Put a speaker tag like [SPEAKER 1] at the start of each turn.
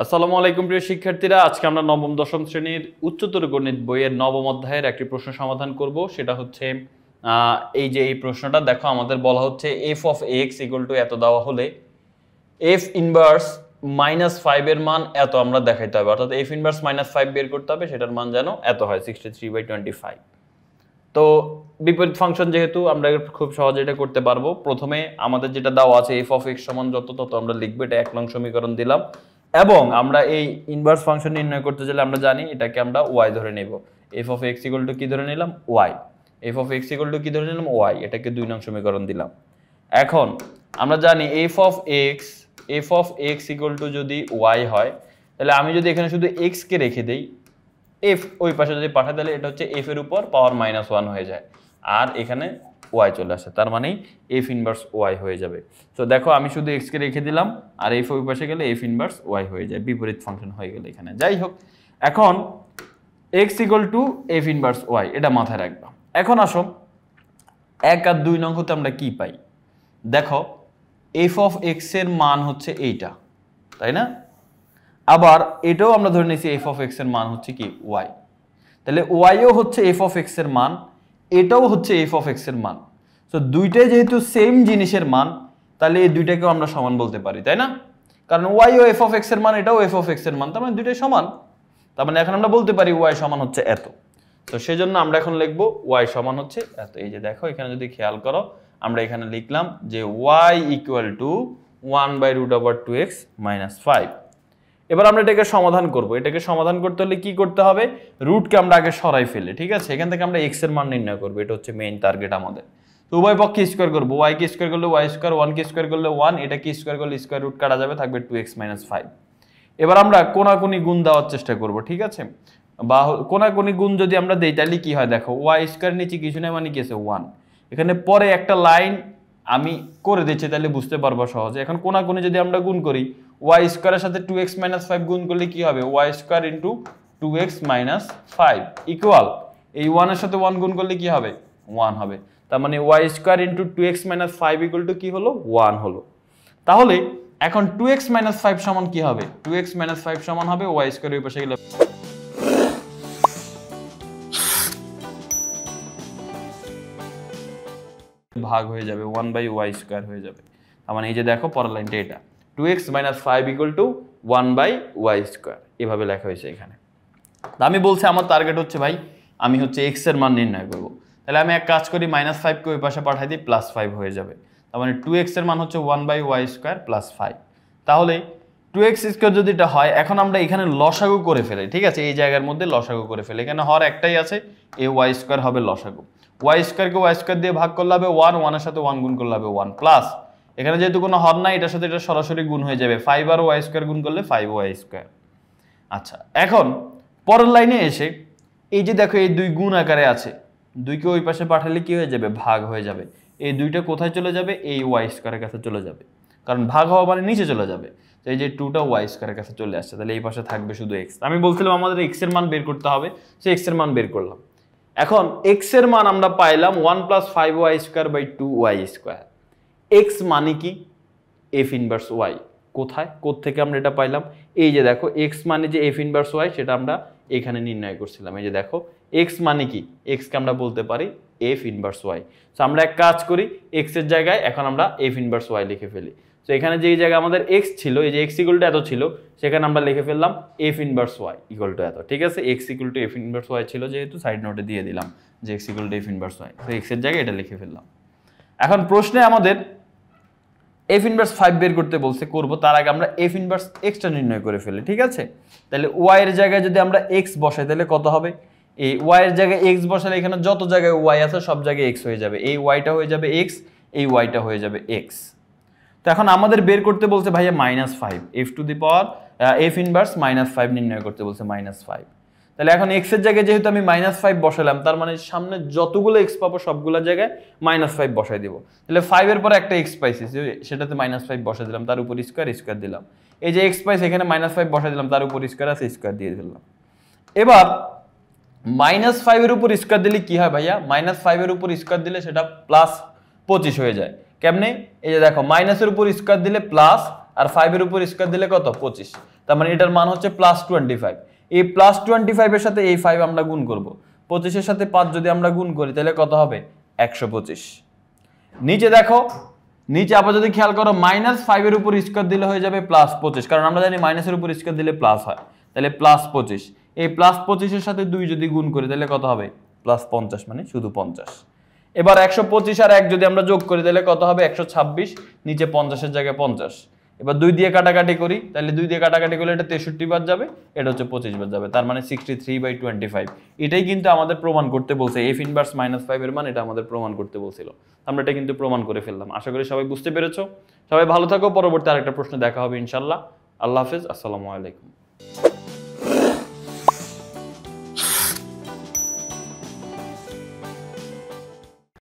[SPEAKER 1] আসসালামু আলাইকুম প্রিয় শিক্ষার্থীরা, আজকে আমরা নবম দশম শ্রেণীর উচ্চতর গণিত বইয়ের নবম অধ্যায়ের একটি প্রশ্ন সমাধান করব। সেটা হচ্ছে এই প্রশ্নটা দেখো, আমাদের বলা হচ্ছে F of x equal two এত দেওয়া হলে এফ ইনভার্স -5 এর মান এত আমরা দেখাইতে হবে, অর্থাৎ এফ ইনভার্স -5 বের করতে হবে, সেটার মান যেন এত হয় 63/25। তো বিপরীত ফাংশন যেহেতু আমরা খুব সহজে এটা করতে পারবো। প্রথমে আমাদের যেটা দেওয়া আছে এফ অফ এক্স সমান যত তত আমরা লিখবো, এটা 1 নং সমীকরণ দিলাম। এবং আমরা এই ইনভার্স ফাংশন নির্ণয় করতে চাইলে আমরা জানি এটাকে আমরা ওয়াই ধরে নেব। F of x equal to কি ধরে নিলাম? Y. F of x equal to কি ধরে নিলাম? ওয়াই। এটাকে 2 নং সমীকরণ দিলাম। এখন আমরা জানি F of x equal two যদি ওয়াই হয়, তাহলে আমি যদি এখানে শুধু এক্স কে রেখে দেই, এফ ওই পাশে যদি পাঠাই, তাহলে এটা হচ্ছে এফ এর উপর পাওয়ার -1 হয়ে যায়, আর এখানে ওয়াই চলে আসে, তার মানে এফ ইনভার্স ওয়াই হয়ে যাবে। তো দেখো, আমি শুধু এক্স কে রেখে দিলাম, আর এফ ওই পাশে গেলে এফ ইনভার্স ওয়াই হয়ে যায়, বিপরীত ফাংশন হয়ে গেলে এখানে। যাই হোক, এখন x equal to f inverse y, এটা মাথায় রাখবা। এখন আসো 1 আর 2 নং হতে আমরা কি পাই? দেখো, এফ অফ এক্স এর মান হচ্ছে এইটা, তাই না? আবার এটাও আমরা ধরে নিয়েছি এফ অফ এক্স এর মান হচ্ছে কি? ওয়াই। তাহলে ওয়াইও হচ্ছে এফ অফ এক্স এর মান, এটাও হচ্ছে এফ অফ এক্স এর মান। তো দুইটাই যেহেতু সেম জিনিসের মান, তাহলে এই দুইটাকেও আমরা সমান বলতে পারি, তাই না? কারণ ওয়াইও এফ অফ এক্স এর মান, এটাও এফ অফ এক্স এর মান, তার মানে দুইটাই সমান। তার মানে এখন আমরা বলতে পারি ওয়াই সমান হচ্ছে এত। তো সেজন্য আমরা এখন লিখবো ওয়াই সমান হচ্ছে এত। এই যে দেখো, এখানে যদি খেয়াল করো, আমরা এখানে লিখলাম যে ওয়াই ইকুয়াল টু 1/√2x - 5। এবার আমরা এটাকে সমাধান করব। এটাকে সমাধান করতে হলে কি করতে হবে? রুটকে আমরা আগে সরাই ফেলে, ঠিক আছে? এখান থেকে আমরা এক্স এর মান নির্ণয় করব, এটা হচ্ছে মেইন টার্গেট আমাদের। তো উভয় পক্ষে স্কয়ার করব, y কে স্কয়ার করলে y স্কয়ার, 1 কে স্কয়ার করলে 1, এটা কি স্কয়ার করলে স্কয়ার রুট কাটা যাবে, থাকবে 2x - 5। এবার আমরা কোনাকুনি গুণ দেওয়ার চেষ্টা করব, ঠিক আছে? বা কোনাকুনি গুণ যদি আমরা দেই, তাহলে কি হয় দেখো, y স্কয়ার নিচে কিছু নাই, মানে কি আছে 1। এখানে পরে একটা লাইন আমি করে দিচ্ছি, তাহলে বুঝতে পারবো সহজে। এখন কোনাকুনি যদি আমরা গুণ করি, y স্কয়ারের সাথে 2x - 5 গুণ করলে কি হবে? y square into 2x - 5 equal, এই 1 এর সাথে 1 গুণ করলে কি হবে? 1 হবে। তার মানে y square into 2x - 5 equal to কি হলো? 1 হলো। তাহলে এখন 2x - 5 সমান কি হবে? 2x - 5 সমান হবে y স্কয়ার ওই পাশে গেলে ভাগ হয়ে যাবে, 1/y স্কয়ার হয়ে যাবে। তার মানে এই যে দেখো, পরের লাইনটা এটা 2x - 5 equal to 1/y square, এভাবে লেখা হয়েছে এখানে। আমি বলছি আমার টার্গেট হচ্ছে ভাই, আমি হচ্ছে x এর মান নির্ণয় করব। তাহলে আমি এক কাজ করি, -5 কে ওই পাশে পাঠাই দিই, +5 হয়ে যাবে। তার মানে 2x এর মান হচ্ছে 1/y স্কয়ার +5। তাহলে 2x স্কয়ার যদি এটা হয়, এখন আমরা এখানে লসাগু করে ফেলি, ঠিক আছে? এই জায়গার মধ্যে লসাগু করে ফেলি, এখানে হর একটাই আছে, এই y স্কয়ার হবে লসাগু। y স্কয়ারকে y স্কয়ার দিয়ে ভাগ করলে হবে 1, 1 এর সাথে 1 গুণ করলে হবে 1, প্লাস এখানে যেহেতু কোনো হর নাই, এটার সাথে এটা সরাসরি গুণ হয়ে যাবে, 5 আর y স্কয়ার গুণ করলে 5y স্কয়ার। আচ্ছা, এখন পরের লাইনে এসে এই যে দেখো, এই 2 গুণ আকারে আছে, 2 কে ওই পাশে পাঠালে কি হয়ে যাবে? ভাগ হয়ে যাবে। এই 2টা কোথায় চলে যাবে? এই y স্কয়ারের কাছে চলে যাবে, কারণ ভাগ হওয়া মানে নিচে চলে যাবে। তো এই যে 2টা y স্কয়ারের কাছে চলে আসছে, তাহলে এই পাশে থাকবে শুধু x। আমি বলছিলাম আমাদের x এর মান বের করতে হবে, সে x এর মান বের করলাম। এখন x এর মান আমরা পাইলাম 1 + 5y square by 2y square. x মানে কি? f inverse y। কোথায়, কোত্থেকে আমরা এটা পাইলাম? এই যে দেখো, x মানে যে f ইনভার্স y, সেটা আমরা এখানে নির্ণয় করছিলাম। এই যে দেখো, x মানে কি? x কে আমরা বলতে পারি f ইনভার্স y। সো আমরা এক কাজ করি, x এর জায়গায় এখন আমরা f ইনভার্স y লিখে ফেলি। তো এখানে যে জায়গায় আমাদের x ছিল, এই যে x ইকুয়াল টু এত ছিল, সেখানে আমরা লিখে ফেললাম f inverse y equal to এত, ঠিক আছে? x equal to f inverse y ছিল, যেহেতু সাইড নোটে দিয়ে দিলাম যে x equal to f inverse y। তো x এর জায়গায় এটা লিখে ফেললাম। এখন প্রশ্নে আমাদের f ইনভার্স 5 বের করতে বলছে, করব তার আগে আমরা f ইনভার্স x টা নির্ণয় করে ফেলি, ঠিক আছে? তাহলে y এর জায়গায় যদি আমরা x বসাই, তাহলে কত হবে? এই y এর জায়গায় x বসালে এখানে যত জায়গায় y আছে সব জায়গায় x হয়ে যাবে, এই y টা হয়ে যাবে x, এই y টা হয়ে যাবে x। তো এখন আমাদের বের করতে বলছে ভাইয়া -5, f to the power f inverse -5 নির্ণয় করতে বলছে, -5। তাহলে এখন x এর জায়গায় যেহেতু আমি -5 বসালাম, তার মানে সামনে যতগুলো x পাবো সবগুলো জায়গায় -5 বসাই দিব। তাহলে 5 এর পরে একটা x পাইছি, সেটাতে -5 বসাই দিলাম, তার উপর স্কয়ার দিলাম। এই যে x পাইছি, এখানে -5 বসাই দিলাম, তার উপর স্কয়ার আছে, স্কয়ার দিয়ে দিলাম। এবার -5 এর উপর স্কয়ার দিলে কি হয় ভাইয়া? -5 এর উপর স্কয়ার দিলে সেটা +25 হয়ে যায়। কেমনে? এই যে দেখো, মাইনাসের উপর স্কয়ার দিলে প্লাস, আর 5 এর উপর স্কয়ার দিলে কত 25, তার মানে এটার মান হচ্ছে +25। এই +25 এর সাথে এই 5 আমরা গুণ করব, 25 এর সাথে 5 যদি আমরা গুণ করি তাহলে কত হবে 125। নিচে দেখো, নিচে আবার যদি খেয়াল করো -5 এর উপর স্কয়ার দিলে হয়ে যাবে +25, কারণ আমরা জানি মাইনাসের উপর স্কয়ার দিলে প্লাস হয়, তাহলে +25। এই +25 এর সাথে 2 যদি গুণ করি তাহলে কত হবে +50, মানে শুধু 50। এবার 125 আর 1 যদি আমরা যোগ করি তাহলে কত হবে 126, নিচে 50 এর জায়গায় 50। এবার 2 দিয়ে কাটাকাটি করি, তাহলে 2 দিয়ে কাটাকাটি করলে এটা 63 বাদ যাবে, এটা হচ্ছে 25 বাদ যাবে, তার মানে 63/25। এটাই কিন্তু আমাদের প্রমাণ করতে বলছে, f ইনভার্স -5 এর মান এটা আমাদের প্রমাণ করতে বলছিল। আমরা এটা কিন্তু প্রমাণ করে ফেললাম। আশা করি সবাই বুঝতে পেরেছো। সবাই ভালো থাকো, পরবর্তী আরেকটা প্রশ্ন দেখা হবে ইনশাআল্লাহ। আল্লাহ হাফেজ, আসসালামু আলাইকুম।